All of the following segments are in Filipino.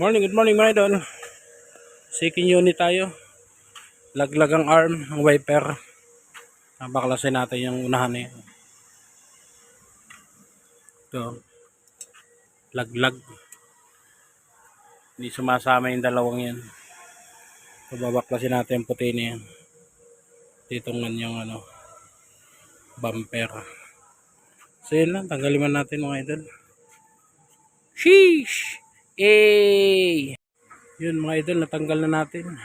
Good morning mga idol. Seeking unit tayo. Laglag ang arm, ang wiper. Baklasin natin yung unahan eh. Ito. Laglag. Hindi sumasama yung dalawang yan. So, babaklasin natin yung puti na yan. Titungan yung bumper. So yun lang, tanggalin natin mga idol. Sheesh! Eh! Yun mga idol, natanggal na natin.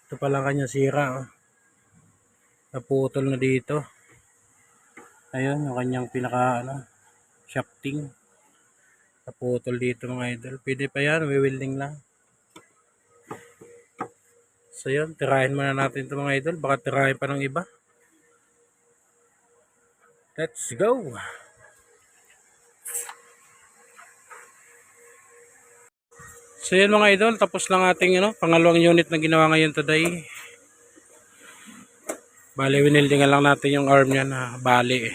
Ito pala kanya sira. Oh. Naputol na dito. Ayun, yung kanyang pinaka shafting. Naputol dito mga idol. Pwede pa yan, welding lang. So yun, tirahin muna natin ito mga idol. Baka tirahin pa ng iba. Let's go! So yun mga idol, tapos lang ating pangalawang unit na ginawa ngayon today. Bali, winildingan lang natin yung arm niya na bali.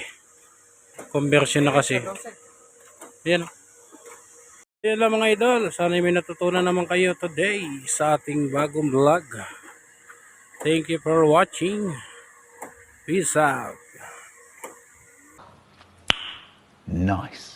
Conversion na kasi. Yan. Yan lang mga idol. Sana may natutunan naman kayo today sa ating bagong vlog. Thank you for watching. Peace out. Nice.